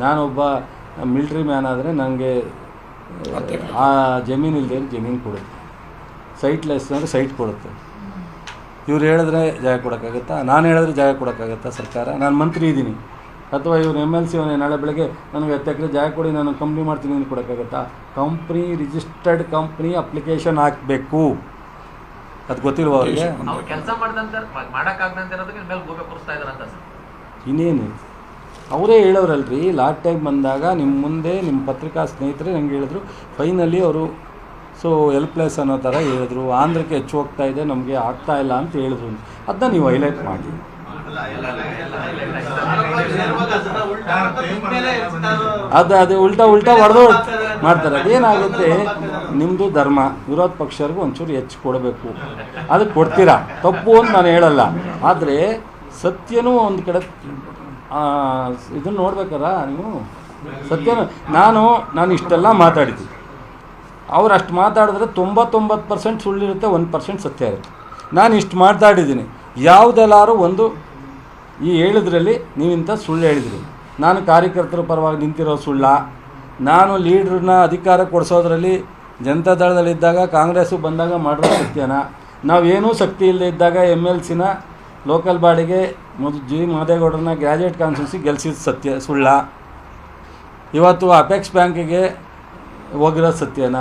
ನಾನೊಬ್ಬ military man ಆದರೆ ನನಗೆ ಆ ಜಮೀನು ಇಲ್ಲದೆ ಜಮೀನು ಕೊಡುತ್ತೆ, ಸೈಟ್ಲೆಸ್ ಅಂದರೆ ಸೈಟ್ ಕೊಡುತ್ತೆ. ಇವ್ರು ಹೇಳಿದ್ರೆ ಜಾಗ ಕೊಡೋಕ್ಕಾಗತ್ತಾ? ನಾನು ಹೇಳಿದ್ರೆ ಜಾಗ ಕೊಡೋಕ್ಕಾಗತ್ತಾ ಸರ್ಕಾರ? ನಾನು ಮಂತ್ರಿ ಇದ್ದೀನಿ, ಅಥವಾ ಇವ್ರು MLC ಅವನೇ ನಾಳೆ ಬೆಳಗ್ಗೆ ನನಗೆ 10 ಎಕರೆ ಜಾಗ ಕೊಡಿ ನಾನು ಕಂಪ್ನಿ ಮಾಡ್ತೀನಿ ಅಂತ ಕೊಡೋಕ್ಕಾಗತ್ತಾ? ಕಂಪ್ನಿ ರಿಜಿಸ್ಟರ್ಡ್ ಕಂಪ್ನಿ ಅಪ್ಲಿಕೇಶನ್ ಹಾಕಬೇಕು. ಅದು ಗೊತ್ತಿಲ್ವ ಅವ್ರಿಗೆ? ಇನ್ನೇನು ಅವರೇ ಹೇಳೋರಲ್ರಿ. ಲಾಸ್ಟ್ ಟೈಮ್ ಬಂದಾಗ ನಿಮ್ಮ ಮುಂದೆ ನಿಮ್ಮ ಪತ್ರಿಕಾ ಸ್ನೇಹಿತರೆ ನಂಗೆ ಹೇಳಿದ್ರು, ಫೈನಲಿ ಅವರು ಸೊ ಹೆಲ್ಪ್ಲೆಸ್ ಅನ್ನೋ ಥರ ಹೇಳಿದ್ರು, ಆಂಧ್ರಕ್ಕೆ ಹೆಚ್ಚು ಹೋಗ್ತಾ ಇದೆ, ನಮಗೆ ಆಗ್ತಾ ಇಲ್ಲ ಅಂತ ಹೇಳಿದ್ರು. ಅದನ್ನ ನೀವು ಹೈಲೈಟ್ ಮಾಡಿ. ಅದು ಉಲ್ಟಾ ಹೊಡೆದು ಮಾಡ್ತಾರೆ. ಅದೇನಾಗುತ್ತೆ, ನಿಮ್ಮದು ಧರ್ಮ, ವಿರೋಧ ಪಕ್ಷರಿಗೂ ಒಂಚೂರು ಹೆಚ್ಚು ಕೊಡಬೇಕು, ಅದಕ್ಕೆ ಕೊಡ್ತೀರಾ, ತಪ್ಪು ಅಂತ ನಾನು ಹೇಳಲ್ಲ. ಆದರೆ ಸತ್ಯನೂ ಒಂದು ಕಡೆ ಇದನ್ನು ನೋಡ್ಬೇಕಾರ ನೀವು. ಸತ್ಯನೂ ನಾನು ಇಷ್ಟೆಲ್ಲ ಮಾತಾಡಿದ್ದೀನಿ, ಅವ್ರು ಅಷ್ಟು ಮಾತಾಡಿದ್ರೆ 99% ಸುಳ್ಳಿರುತ್ತೆ, 1% ಸತ್ಯ ಇರುತ್ತೆ. ನಾನು ಇಷ್ಟು ಮಾತಾಡಿದ್ದೀನಿ, ಯಾವುದೆಲ್ಲಾರು ಒಂದು ಈ ಹೇಳಿದ್ರಲ್ಲಿ ನೀವಿಂಥ ಸುಳ್ಳು ಹೇಳಿದ್ರಿ. ನಾನು ಕಾರ್ಯಕರ್ತರ ಪರವಾಗಿ ನಿಂತಿರೋ ಸುಳ್ಳ, ನಾನು ಲೀಡ್ರನ್ನ ಅಧಿಕಾರ ಕೊಡಿಸೋದ್ರಲ್ಲಿ ಜನತಾದಳದಲ್ಲಿದ್ದಾಗ ಕಾಂಗ್ರೆಸ್ಸು ಬಂದಾಗ ಮಾಡಿರೋ ಸತ್ಯನ, ನಾವೇನೂ ಶಕ್ತಿ ಇಲ್ಲದೆ ಇದ್ದಾಗ MLCನ ಲೋಕಲ್ ಬಾಡಿಗೆ G. ಮಾದೇಗೌಡರನ್ನ ಗ್ರ್ಯಾಜುಯೇಟ್ ಕಾನ್ಸ್ಟಿಟ್ಯೂನ್ಸಿ ಗೆಲ್ಲಿಸಿದ ಸುಳ್ಳ, ಇವತ್ತು ಅಪೆಕ್ಸ್ ಬ್ಯಾಂಕಿಗೆ ಹೋಗಿರೋ ಸತ್ಯನ,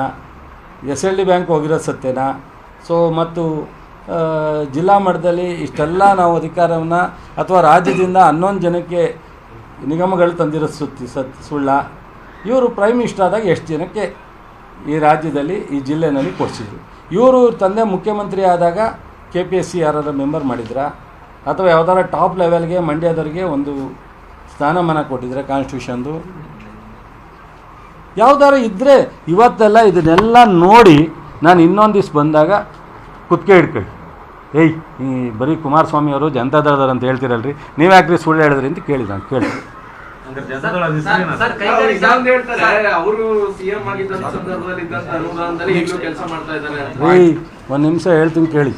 SLD ಬ್ಯಾಂಕ್ ಹೋಗಿರೋ ಸತ್ಯನ, ಸೊ ಮತ್ತು ಜಿಲ್ಲಾ ಮಟ್ಟದಲ್ಲಿ ಇಷ್ಟೆಲ್ಲ ನಾವು ಅಧಿಕಾರವನ್ನು ಅಥವಾ ರಾಜ್ಯದಿಂದ 11 ಜನಕ್ಕೆ ನಿಗಮಗಳು ತಂದಿರೋ ಸುಳ್ಳ. ಇವರು ಪ್ರೈಮ್ ಮಿನಿಸ್ಟರ್ ಆದಾಗ ಎಷ್ಟು ಜನಕ್ಕೆ ಈ ರಾಜ್ಯದಲ್ಲಿ ಈ ಜಿಲ್ಲೆಯಲ್ಲಿ ಕೊಡಿಸಿದ್ರು? ಇವರು ತಂದೆ ಮುಖ್ಯಮಂತ್ರಿ ಆದಾಗ KPSC ಯಾರಾದ್ರೂ ಮೆಂಬರ್ ಮಾಡಿದ್ರಾ? ಅಥವಾ ಯಾವುದಾರ ಟಾಪ್ ಲೆವೆಲ್ಗೆ ಮಂಡ್ಯದವರಿಗೆ ಒಂದು ಸ್ಥಾನಮಾನ ಕೊಟ್ಟಿದ್ರೆ ಕಾನ್ಸ್ಟಿಟ್ಯೂಷನ್ದು? ಯಾವುದಾರು ಇದ್ದರೆ ಇವತ್ತೆಲ್ಲ ಇದನ್ನೆಲ್ಲ ನೋಡಿ ನಾನು ಇನ್ನೊಂದು ದಿವ್ಸ ಬಂದಾಗ ಕುತ್ತಿಗೆ ಹಿಡ್ಕೊಳ್ಳಿ, ಏಯ್ ಈ ಬರೀ ಕುಮಾರಸ್ವಾಮಿ ಅವರು ಜನತಾದಳದವ್ರು ಅಂತ ಹೇಳ್ತಿರಲ್ರಿ, ನೀವು ಯಾಕ್ರಿ ಸುಳ್ಳು ಹೇಳಿದ್ರಿ ಅಂತ ಕೇಳಿ ನಾನು ಕೇಳಿ. ಒಂದು ನಿಮಿಷ ಹೇಳ್ತೀನಿ ಕೇಳಿ,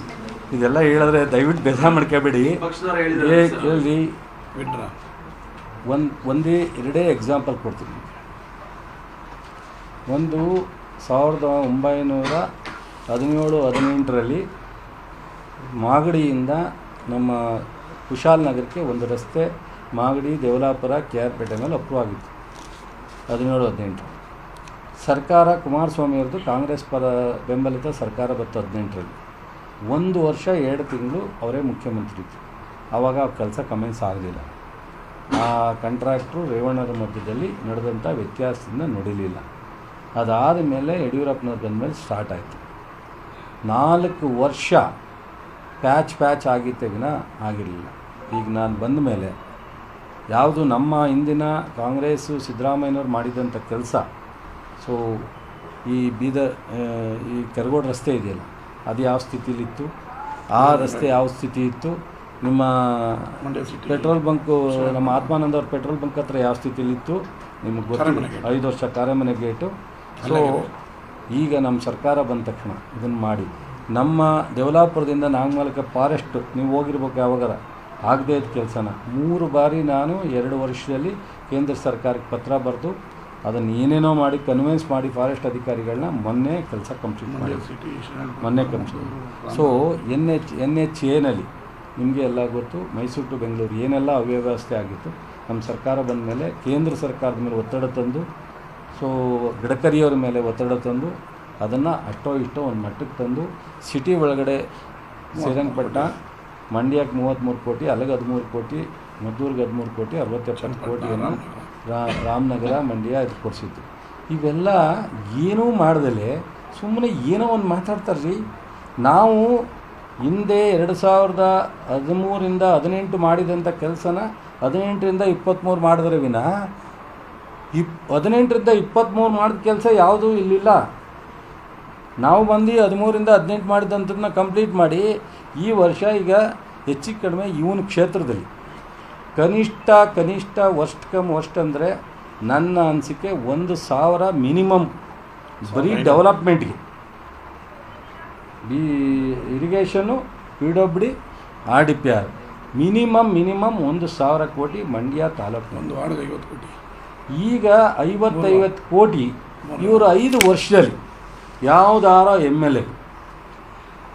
ಇದೆಲ್ಲ ಹೇಳಿದ್ರೆ ದಯವಿಟ್ಟು ಬೇಜಾರು ಮಾಡ್ಕೋಬೇಡಿ. ಕೇಳಿ, ಎರಡೇ ಎಕ್ಸಾಂಪಲ್ ಕೊಡ್ತೀನಿ. ಒಂದು 1917-18ರಲ್ಲಿ ಮಾಗಡಿಯಿಂದ ನಮ್ಮ ಕುಶಾಲನಗರಕ್ಕೆ ಒಂದು ರಸ್ತೆ ಮಾಗಡಿ ದೇವಲಾಪುರ KR ಪೇಟೆ ಮೇಲೆ ಅಪ್ರೂವ್ ಆಗಿತ್ತು 17-18. ಸರ್ಕಾರ ಕುಮಾರಸ್ವಾಮಿಯವ್ರದ್ದು ಕಾಂಗ್ರೆಸ್ ಪರ ಬೆಂಬಲಿತ ಸರ್ಕಾರ ಬತ್ತು 18ರಲ್ಲಿ. 1 ವರ್ಷ 2 ತಿಂಗಳು ಅವರೇ ಮುಖ್ಯಮಂತ್ರಿ ಇತ್ತು. ಆವಾಗ ಆ ಕೆಲಸ ಕಮೆನ್ಸ್ ಆಗಲಿಲ್ಲ. ಆ ಕಾಂಟ್ರಾಕ್ಟ್ರು ರೇವಣ್ಣರ ಮಧ್ಯದಲ್ಲಿ ನಡೆದಂಥ ವ್ಯತ್ಯಾಸದಿಂದ ನೋಡಿರಲಿಲ್ಲ. ಅದಾದ ಮೇಲೆ ಯಡಿಯೂರಪ್ಪನವ್ರು ಬಂದಮೇಲೆ ಸ್ಟಾರ್ಟ್ ಆಯಿತು. 4 ವರ್ಷ ಪ್ಯಾಚ್ ಆಗಿತ್ತೆ ವಿನ ಆಗಿರಲಿಲ್ಲ. ಈಗ ನಾನು ಬಂದ ಮೇಲೆ ಯಾವುದು ನಮ್ಮ ಹಿಂದಿನ ಕಾಂಗ್ರೆಸ್ಸು ಸಿದ್ದರಾಮಯ್ಯನವ್ರು ಮಾಡಿದಂಥ ಕೆಲಸ, ಸೊ ಈ ಈ ಕೆರಗೋಡು ರಸ್ತೆ ಇದೆಯಲ್ಲ, ಅದು ಯಾವ ಸ್ಥಿತಿಲಿತ್ತು, ಆ ರಸ್ತೆ ಯಾವ ಸ್ಥಿತಿ ಇತ್ತು, ನಿಮ್ಮ ಪೆಟ್ರೋಲ್ ಬಂಕು ನಮ್ಮ ಆತ್ಮಾನಂದ ಅವ್ರ ಪೆಟ್ರೋಲ್ ಬಂಕ್ ಹತ್ರ ಯಾವ ಸ್ಥಿತಿಲಿತ್ತು ನಿಮಗೆ ಗೊತ್ತಿಲ್ಲ. 5 ವರ್ಷ ಕಾರ್ಯಮನೆ ಗೇಟು. ಸೊ ಈಗ ನಮ್ಮ ಸರ್ಕಾರ ಬಂದ ತಕ್ಷಣ ಇದನ್ನು ಮಾಡಿ ನಮ್ಮ ದೇವಲಾಪುರದಿಂದ ನಾಗಮಲಕ್ಕೆ ಫಾರೆಸ್ಟ್ ನೀವು ಹೋಗಿರ್ಬೇಕು, ಯಾವಾಗಾರ ಆಗದೇ ಇದ್ದ ಕೆಲಸನ 3 ಬಾರಿ ನಾನು 2 ವರ್ಷದಲ್ಲಿ ಕೇಂದ್ರ ಸರ್ಕಾರಕ್ಕೆ ಪತ್ರ ಬರೆದು ಅದನ್ನು ಏನೇನೋ ಮಾಡಿ ಕನ್ವಿನ್ಸ್ ಮಾಡಿ ಫಾರೆಸ್ಟ್ ಅಧಿಕಾರಿಗಳನ್ನ ಮೊನ್ನೆ ಕೆಲಸ ಕಂಪ್ಲೀಟ್ ಮಾಡಿ ಸೊ NHAನಲ್ಲಿ ನಿಮಗೆ ಎಲ್ಲ ಗೊತ್ತು, ಮೈಸೂರು ಟು ಬೆಂಗಳೂರು ಏನೆಲ್ಲ ಅವ್ಯವಸ್ಥೆ ಆಗಿತ್ತು. ನಮ್ಮ ಸರ್ಕಾರ ಬಂದ ಮೇಲೆ ಕೇಂದ್ರ ಸರ್ಕಾರದ ಮೇಲೆ ಒತ್ತಡ ತಂದು, ಸೊ ಗಡ್ಕರಿಯವ್ರ ಮೇಲೆ ಒತ್ತಡ ತಂದು ಅದನ್ನು ಅಷ್ಟೋ ಇಷ್ಟೋ ಒಂದು ಮಟ್ಟಕ್ಕೆ ತಂದು ಸಿಟಿ ಒಳಗಡೆ ಶ್ರೀರಂಗಪಟ್ಟಣ ಮಂಡ್ಯಕ್ಕೆ 33 ಕೋಟಿ, ಅಲ್ಲಿಗೆ 13 ಕೋಟಿ, ಮದ್ದೂರಿಗೆ 13 ಕೋಟಿ, 60-70 ಕೋಟಿಯನ್ನು ರಾಮನಗರ ಮಂಡ್ಯ ಇದು ಕೊಡಿಸಿತ್ತು. ಇವೆಲ್ಲ ಏನೂ ಮಾಡ್ದಲೇ ಸುಮ್ಮನೆ ಏನೋ ಒಂದು ಮಾತಾಡ್ತಾರ್ರಿ. ನಾವು ಹಿಂದೆ 2013-18 ಮಾಡಿದಂಥ ಕೆಲಸನ 18ರಿಂದ 23 ಮಾಡಿದ್ರೆ ವಿನ 18ರಿಂದ 23 ಮಾಡಿದ ಕೆಲಸ ಯಾವುದೂ ಇಲ್ಲಿಲ್ಲ. ನಾವು ಬಂದು 13ರಿಂದ 18 ಮಾಡಿದಂಥದ್ದನ್ನ ಕಂಪ್ಲೀಟ್ ಮಾಡಿ ಈ ವರ್ಷ ಈಗ ಹೆಚ್ಚಿಗೆ ಕಡಿಮೆ ಇವನ ಕ್ಷೇತ್ರದಲ್ಲಿ ಕನಿಷ್ಠ ವರ್ಸ್ಟ್ ಅಂದರೆ ನನ್ನ ಅನಿಸಿಕೆ 1,000 ಮಿನಿಮಮ್ ಬರೀ ಡೆವಲಪ್ಮೆಂಟ್ಗೆ, ಇರಿಗೇಷನು, PWD, RDPR ಮಿನಿಮಮ್ 1,000 ಕೋಟಿ ಮಂಡ್ಯ ತಾಲೂಕು. ಒಂದು ವಾರ್ಡ್ಗೆ 50 ಕೋಟಿ. ಈಗ 50 ಕೋಟಿ ಇವರು 5 ವರ್ಷದಲ್ಲಿ ಯಾವುದಾರ MLA,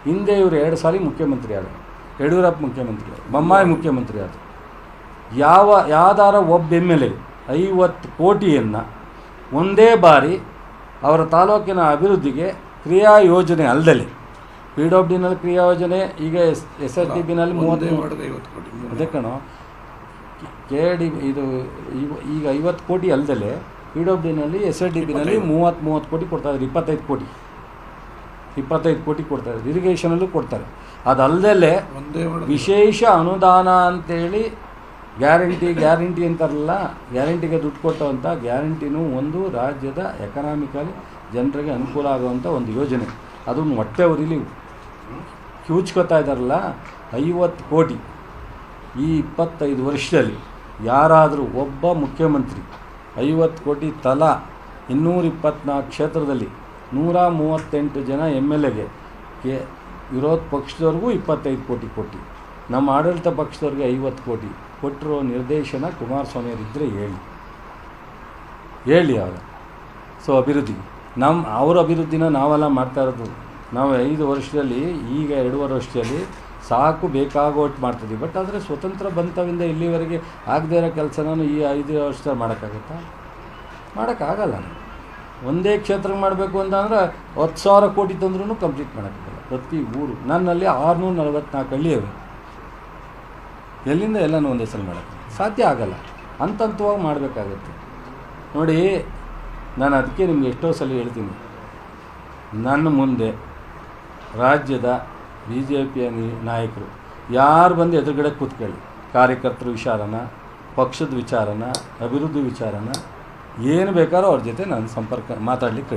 ಹಿಂದೆ ಇವರು 2 ಸಾರಿ ಮುಖ್ಯಮಂತ್ರಿ ಆದರು, ಯಡಿಯೂರಪ್ಪ ಮುಖ್ಯಮಂತ್ರಿ ಆದರು, ಬೊಮ್ಮಾಯಿ ಮುಖ್ಯಮಂತ್ರಿ ಆದರು. ಯಾವ್ದಾರ ಒಬ್ಬ MLA 50 ಕೋಟಿಯನ್ನು ಒಂದೇ ಬಾರಿ ಅವರ ತಾಲೂಕಿನ ಅಭಿವೃದ್ಧಿಗೆ ಕ್ರಿಯಾ ಯೋಜನೆ ಅಲ್ಲದೆ PWDನಲ್ಲಿ ಕ್ರಿಯಾ ಯೋಜನೆ, ಈಗ SSDBನಲ್ಲಿ 30 ಅದೇ ಕಣೋ KD ಇದು ಈಗ 50 ಕೋಟಿ ಅಲ್ಲದೆ PWDನಲ್ಲಿ SSDBನಲ್ಲಿ 30 ಕೋಟಿ ಕೊಡ್ತಾಯಿದ್ದಾರೆ, 25 ಕೋಟಿ ಕೊಡ್ತಾರೆ. ಇರಿಗೇಷನಲ್ಲೂ ಕೊಡ್ತಾರೆ. ಅದಲ್ಲದೆ ವಿಶೇಷ ಅನುದಾನ ಅಂತೇಳಿ ಗ್ಯಾರಂಟಿ ಅಂತಾರಲ್ಲ, ಗ್ಯಾರಂಟಿಗೆ ದುಡ್ಡು ಕೊಟ್ಟವಂಥ ಗ್ಯಾರಂಟಿನೂ ಒಂದು ರಾಜ್ಯದ ಎಕನಾಮಿಕಲಿ ಜನರಿಗೆ ಅನುಕೂಲ ಆಗುವಂಥ ಒಂದು ಯೋಜನೆ. ಅದನ್ನು ಹೊಟ್ಟೆ ಉರಿಲಿ ಕ್ಯೂಚ್ಕೊತಾ ಇದ್ದಾರಲ್ಲ. 50 ಕೋಟಿ ಈ 25 ವರ್ಷದಲ್ಲಿ ಯಾರಾದರೂ ಒಬ್ಬ ಮುಖ್ಯಮಂತ್ರಿ 50 ಕೋಟಿ ತಲಾ 224 ಕ್ಷೇತ್ರದಲ್ಲಿ 138 ಜನ MLAಗೆ ವಿರೋಧ ಪಕ್ಷದವ್ರಿಗೂ 25 ಕೋಟಿ ಕೊಟ್ಟು ನಮ್ಮ ಆಡಳಿತ ಪಕ್ಷದವ್ರಿಗೆ 50 ಕೋಟಿ ಕೊಟ್ಟಿರೋ ನಿರ್ದೇಶನ ಕುಮಾರಸ್ವಾಮಿಯವರಿದ್ದರೆ ಹೇಳಿ ಅವರ. ಸೊ ಅಭಿವೃದ್ಧಿಗೆ ಅವ್ರ ಅಭಿವೃದ್ಧಿನ ನಾವೆಲ್ಲ ಮಾಡ್ತಾ ಇರೋದು. ನಾವು 5 ವರ್ಷದಲ್ಲಿ, ಈಗ 2.5 ವರ್ಷದಲ್ಲಿ ಸಾಕು ಬೇಕಾಗೋಟ್ಟು ಮಾಡ್ತಿದ್ವಿ. ಬಟ್ ಆದರೆ ಸ್ವತಂತ್ರ ಬಂತವಿಂದ ಇಲ್ಲಿವರೆಗೆ ಆಗದೇ ಇರೋ ಕೆಲಸನೂ ಈ 5 ವರ್ಷದಲ್ಲಿ ಮಾಡೋಕ್ಕಾಗುತ್ತಾ? ಮಾಡೋಕ್ಕಾಗಲ್ಲ. ಒಂದೇ ಕ್ಷೇತ್ರಕ್ಕೆ ಮಾಡಬೇಕು ಅಂತಂದ್ರೆ 10,000 ಕೋಟಿ ತಂದ್ರೂ ಕಂಪ್ಲೀಟ್ ಮಾಡೋಕ್ಕಾಗಲ್ಲ. ಪ್ರತಿ ಊರು ನನ್ನಲ್ಲಿ 644 ಹಳ್ಳಿ ಅವೆ. ಎಲ್ಲಿಂದ ಎಲ್ಲನೂ ಒಂದೇ ಸಲ ಮಾಡೋಕ್ಕೆ ಸಾಧ್ಯ ಆಗಲ್ಲ. ಹಂತವಾಗಿ ಮಾಡಬೇಕಾಗತ್ತೆ. ನೋಡಿ, ನಾನು ಅದಕ್ಕೆ ನಿಮ್ಗೆ ಎಷ್ಟೋ ಸಲ ಹೇಳ್ತೀನಿ, ನನ್ನ ಮುಂದೆ ರಾಜ್ಯದ BJP ನಾಯಕರು ಯಾರು ಬಂದು ಎದುರುಗಡೆ ಕೂತ್ಕೊಳ್ಳಿ, ಕಾರ್ಯಕರ್ತರ ವಿಚಾರನ, ಪಕ್ಷದ ವಿಚಾರನ, ಅಭಿವೃದ್ಧಿ ವಿಚಾರನ ಏನು ಬೇಕಾದ್ರೂ ಅವ್ರ ಜೊತೆ ನಾನು ಸಂಪರ್ಕ ಮಾತಾಡ್ಲಿಕ್ಕೆ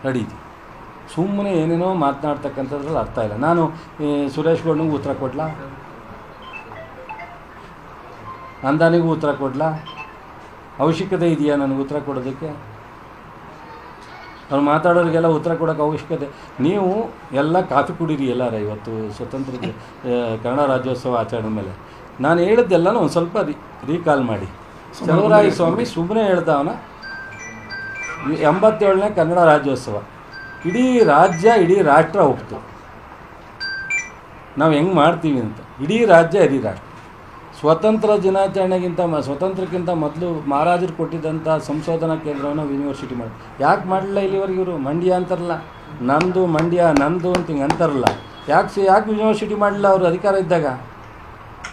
ನಡೀತಿ. ಸುಮ್ಮನೆ ಏನೇನೋ ಮಾತನಾಡ್ತಕ್ಕಂಥದ್ರಲ್ಲಿ ಅರ್ಥ ಇಲ್ಲ. ನಾನು ಸುರೇಶ್ ಗೌಡನಿಗೂ ಉತ್ತರ ಕೊಡ್ಲಾ, ಅಂದಾನಿಗೂ ಉತ್ತರ ಕೊಡ್ಲಾ? ಅವಶ್ಯಕತೆ ಇದೆಯಾ ನನಗೆ ಉತ್ತರ ಕೊಡೋದಕ್ಕೆ? ಅವ್ರು ಮಾತಾಡೋರಿಗೆಲ್ಲ ಉತ್ತರ ಕೊಡೋಕ್ಕೆ ಅವಶ್ಯಕತೆ. ನೀವು ಎಲ್ಲ ಕಾಫಿ ಕುಡೀರಿ ಎಲ್ಲಾರ. ಇವತ್ತು ಸ್ವತಂತ್ರ ಕನ್ನಡ ರಾಜ್ಯೋತ್ಸವ ಆಚರಣೆ ಮೇಲೆ ನಾನು ಹೇಳಿದ್ದೆಲ್ಲನೂ ಒಂದು ಸ್ವಲ್ಪ ರೀಕಾಲ್ ಮಾಡಿ. ಚಲುವರಾಯ ಸ್ವಾಮಿ ಸುಮ್ಮನೆ ಹೇಳ್ದವನ 87ನೇ ಕನ್ನಡ ರಾಜ್ಯೋತ್ಸವ ಇಡೀ ರಾಜ್ಯ ಇಡೀ ರಾಷ್ಟ್ರ ಹೋಗ್ತು. ನಾವು ಹೆಂಗೆ ಮಾಡ್ತೀವಿ ಅಂತ. ಇಡೀ ರಾಜ್ಯ ಇಡೀ ರಾಷ್ಟ್ರ ಸ್ವತಂತ್ರ ದಿನಾಚರಣೆಗಿಂತ ಸ್ವತಂತ್ರಕ್ಕಿಂತ ಮೊದಲು ಮಹಾರಾಜರು ಕೊಟ್ಟಿದ್ದಂಥ ಸಂಶೋಧನಾ ಕೇಂದ್ರವನ್ನು ಯೂನಿವರ್ಸಿಟಿ ಮಾಡಿ ಯಾಕೆ ಮಾಡಲಿಲ್ಲ ಇಲ್ಲಿವರೆಗೆ? ಇವರು ಮಂಡ್ಯ ಅಂತಾರಲ್ಲ, ನಂದು ಮಂಡ್ಯ ನಂದು ಅಂತ ಹಿಂಗೆ ಅಂತಾರಲ್ಲ. ಯಾಕೆ ಯೂನಿವರ್ಸಿಟಿ ಮಾಡಲಿಲ್ಲ? ಅವರು ಅಧಿಕಾರ ಇದ್ದಾಗ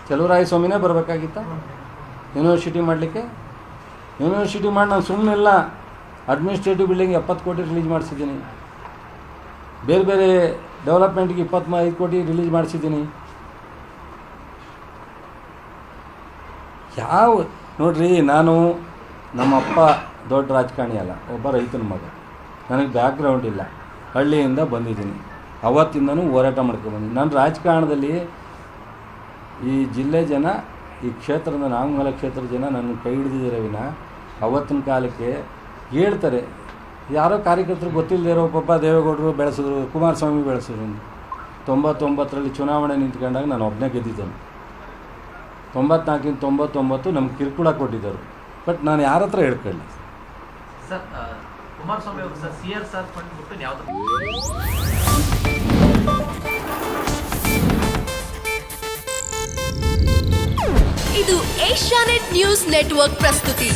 ಚಲುವರಾಯ ಸ್ವಾಮಿನೇ ಬರಬೇಕಾಗಿತ್ತ ಯೂನಿವರ್ಸಿಟಿ ಮಾಡಲಿಕ್ಕೆ. ಯೂನಿವರ್ಸಿಟಿ ಮಾಡಿ ನಾನು ಸುಮ್ಮನಿಲ್ಲ. ಅಡ್ಮಿನಿಸ್ಟ್ರೇಟಿವ್ ಬಿಲ್ಡಿಂಗ್ 70 ಕೋಟಿ ರಿಲೀಸ್ ಮಾಡಿಸಿದ್ದೀನಿ. ಬೇರೆ ಬೇರೆ ಡೆವಲಪ್ಮೆಂಟ್ಗೆ 25 ಕೋಟಿ ರಿಲೀಸ್ ಮಾಡಿಸಿದ್ದೀನಿ. ನೋಡ್ರಿ, ನಾನು ನಮ್ಮಪ್ಪ ದೊಡ್ಡ ರಾಜಕಾರಣಿ ಅಲ್ಲ, ಒಬ್ಬ ರೈತನ ಮಗ. ನನಗೆ ಬ್ಯಾಕ್ಗ್ರೌಂಡ್ ಇಲ್ಲ, ಹಳ್ಳಿಯಿಂದ ಬಂದಿದ್ದೀನಿ. ಅವತ್ತಿಂದನೂ ಹೋರಾಟ ಮಾಡ್ಕೊಂಡ್ಬಂದಿದ್ದೀನಿ. ನಾನು ರಾಜಕಾರಣದಲ್ಲಿ ಈ ಜಿಲ್ಲೆ ಜನ, ಈ ಕ್ಷೇತ್ರದ ನಾಗಮಂಗಲ ಕ್ಷೇತ್ರದ ಜನ ನನ್ನ ಕೈ ಹಿಡಿದಿದ್ದಾರೆ ವಿನ ಅವತ್ತಿನ ಕಾಲಕ್ಕೆ ಹೇಳ್ತಾರೆ. ಯಾರೋ ಕಾರ್ಯಕರ್ತರು ಗೊತ್ತಿಲ್ಲದೆ ಇರೋ ಪಾಪ ದೇವೇಗೌಡರು ಬೆಳೆಸಿದ್ರು, ಕುಮಾರಸ್ವಾಮಿ ಬೆಳೆಸಿದ್ರು. 99ರಲ್ಲಿ ಚುನಾವಣೆ ನಿಂತ್ಕೊಂಡಾಗ ನಾನು ಒಬ್ಬನೇ ಗೆದ್ದಿದ್ದೇನೆ. 94 99 ನಮ್ಗೆ ಕಿರುಕುಳ ಕೊಟ್ಟಿದ್ದರು. ಬಟ್ ನಾನು ಯಾರ ಹತ್ರ ಹೇಳ್ಕೊಳ್ಳಿ ಸರ್. ಕುಮಾರಸ್ವಾಮಿ ಅವರು ಸರ್ CSR ಫಂಡ್ ಬಿಟ್ಟು ಯಾವುದು? ಇದು ಏಷ್ಯಾನೆಟ್ ನ್ಯೂಸ್ ನೆಟ್ವರ್ಕ್ ಪ್ರಸ್ತುತಿ.